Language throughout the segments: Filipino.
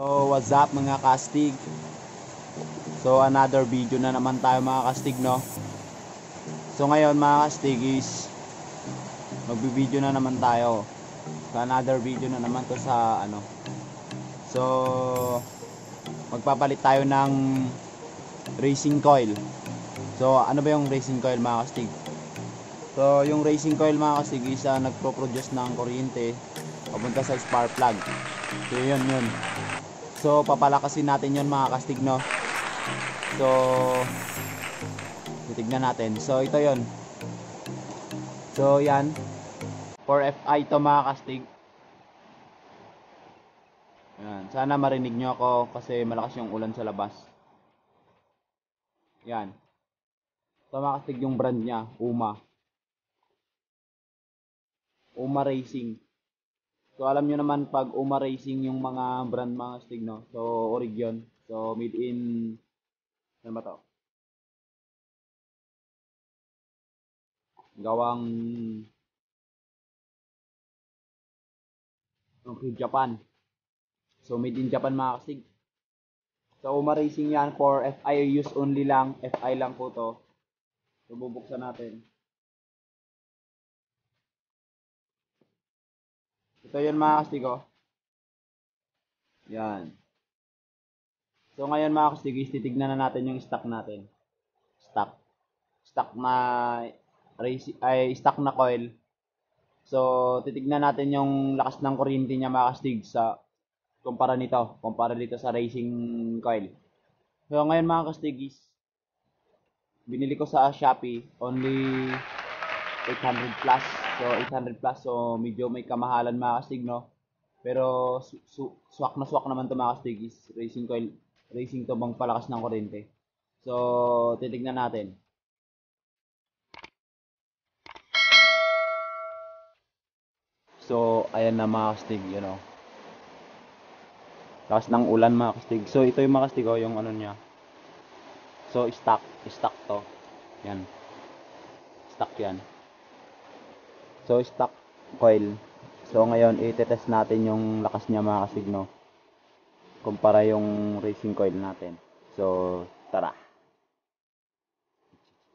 So what's up mga kastig? So another video na naman tayo mga kastig, no? So ngayon mga kastig is magbi-video na naman tayo. So another video na naman to sa ano. So magpapalit tayo ng racing coil. So ano ba yung racing coil mga kastig? So yung racing coil mga kastig is nagpo-produce ng kuryente papunta sa spark plug. So yun. So papalakasin natin yon mga kastig, no? So titignan natin. So ito yon. So yan, for FI to mga kastig. Yan. Sana marinig nyo ako kasi malakas yung ulan sa labas. Yan. So mga kastig, yung brand nya UMA Racing. So alam nyo naman pag UMA Racing yung mga brand mga kastig, no? So Origion. So made in, ano ba to? Gawang Japan. So made in Japan mga kastig. So UMA Racing yan, for FI use only lang. FI lang po to. So bubuksan natin. Ito yun mga kastig, oh. Yan. So ngayon mga kastig, titignan na natin yung stock natin. Stock na stock na coil. So titignan natin yung lakas ng kuryente niya mga kastig sa kumpara dito sa racing coil. So ngayon mga kastig, binili ko sa Shopee, only 800 plus. So 800 plus, so medyo may kamahalan mga kastig, no? Pero swak naman to mga kastig, racing coil, racing to bang palakas ng kuryente. So titignan natin. So ayan na mga kastig, you know. Lakas ng ulan mga kastig. So ito yung mga kastig, oh, yung ano niya. So stock to. Yan. Stock yan. So stock coil. So ngayon i-test natin yung lakas niya mga kastig, no? Kumpara yung racing coil natin. So tara.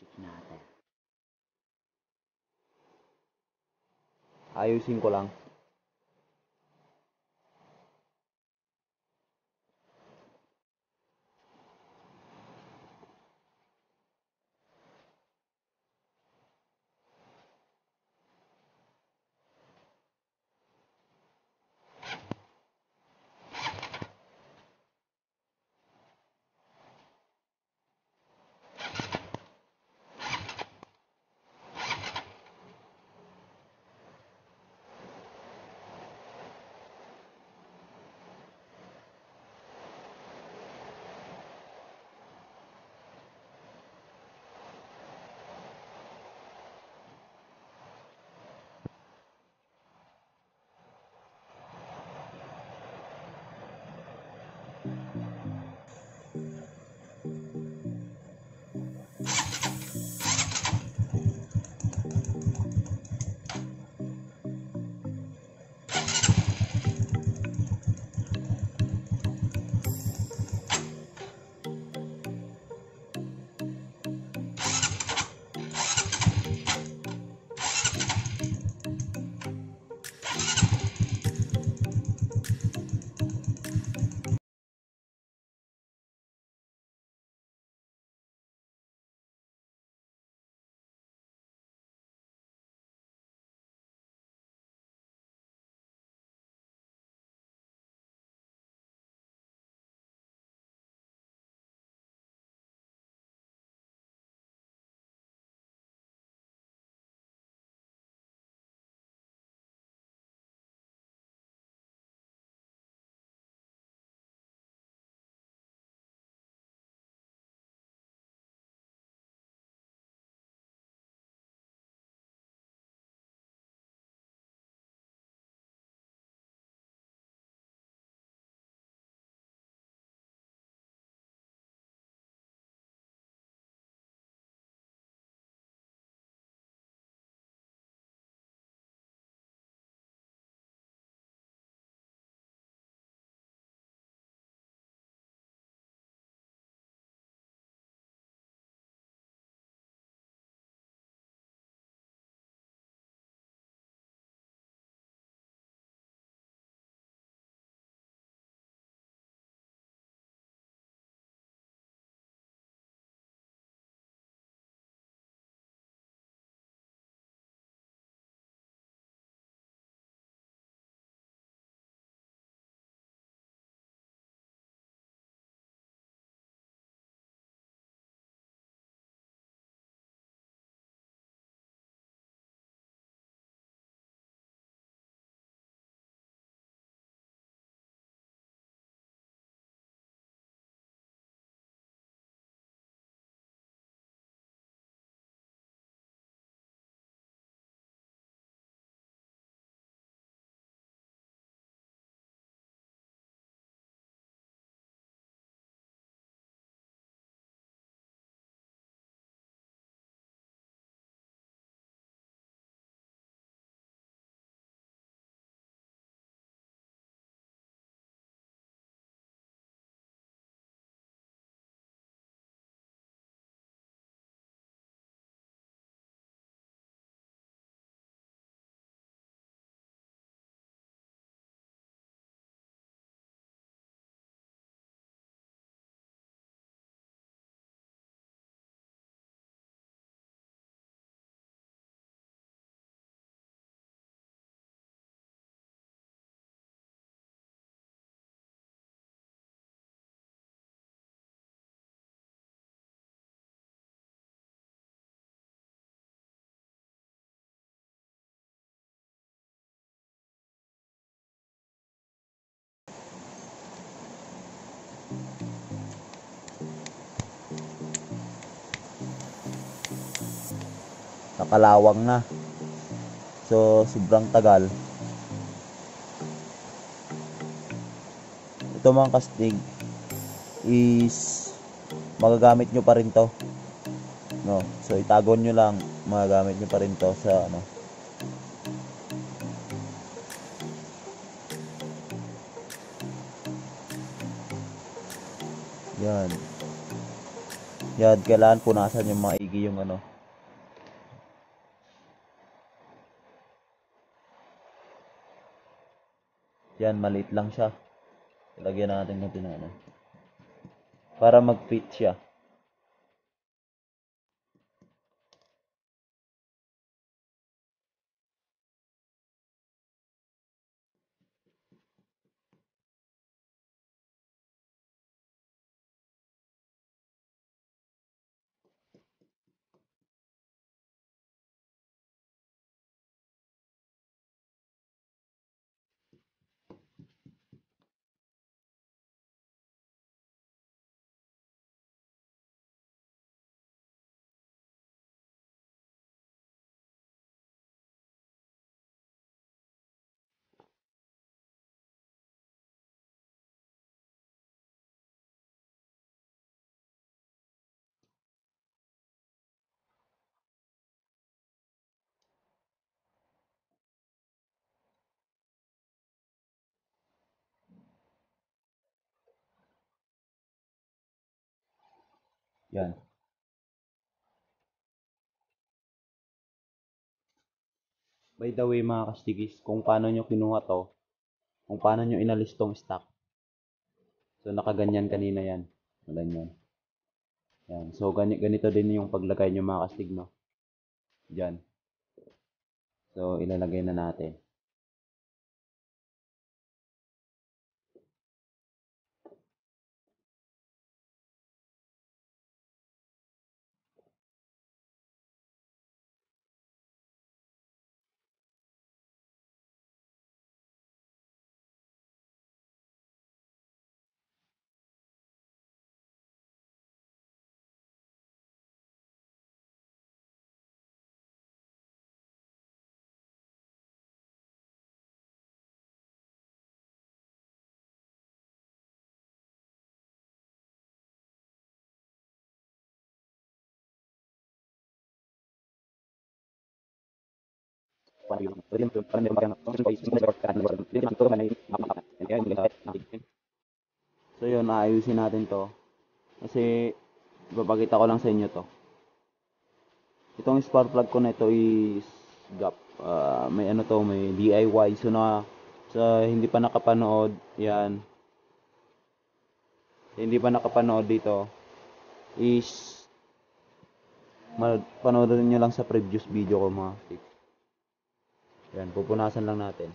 Check natin. Ayusin ko lang. Nakalawang na. So, sobrang tagal. Ito mga kastig is magagamit nyo pa rin to. No? So, itago nyo lang. Magagamit nyo pa rin to sa ano. Yan. Yan, kailangan punasan yung maigi yung ano. Yan, maliit lang siya. Lagyan natin ng ano. Para mag-fit siya. Yan. By the way mga kastigis, kung paano nyo kinuha to, kung paano nyo inalis tong stock. So nakaganyan kanina yan. Ganyan. Yan. So ganito din yung paglagay nyo mga kastig, no? Diyan. So ilalagay na natin. So yun, aayusin natin to. Kasi ipapakita ko lang sa inyo to. Itong spark plug ko na ito is gap. May ano to, may DIY. So na sa hindi pa nakapanood, yan. Hindi pa nakapanood dito is panoorin nyo lang sa previous video ko mga tips. Yan, pupunasan lang natin.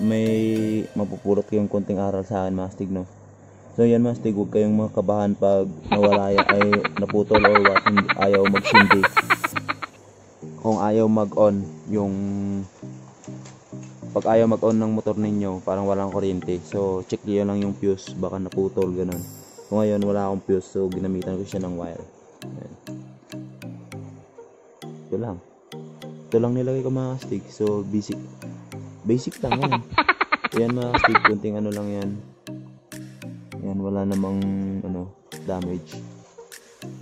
may mapupulot kayong konting aral sa akin, mga astig, no? So yan, mga astig, huwag kayong makabahan pag nawala ay naputol or what, ayaw magsindi. Kung ayaw mag-on pag ayaw mag-on ng motor ninyo, parang walang kuryente. So check niyo lang yung fuse, baka naputol, ganun. So ngayon wala akong fuse, so ginamitan ko siya ng wire. Ayan. Ito lang nilagay ko, mga astig. So basic lang yan. Ayan, mga astig, kunting ano lang yan. Ayan, wala namang damage.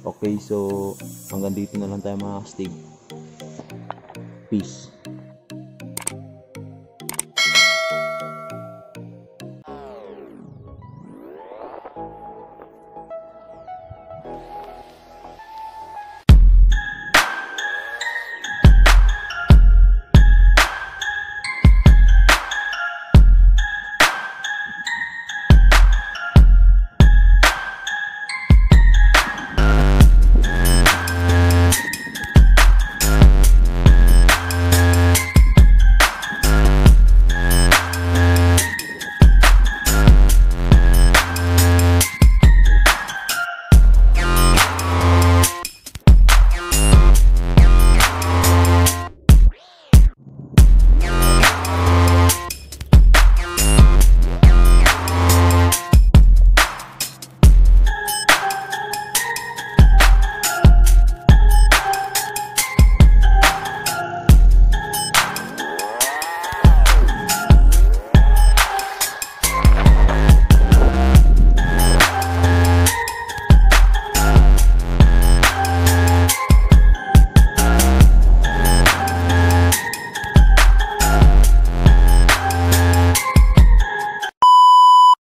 Okay, so hanggang dito na lang tayo, mga astig. Peace.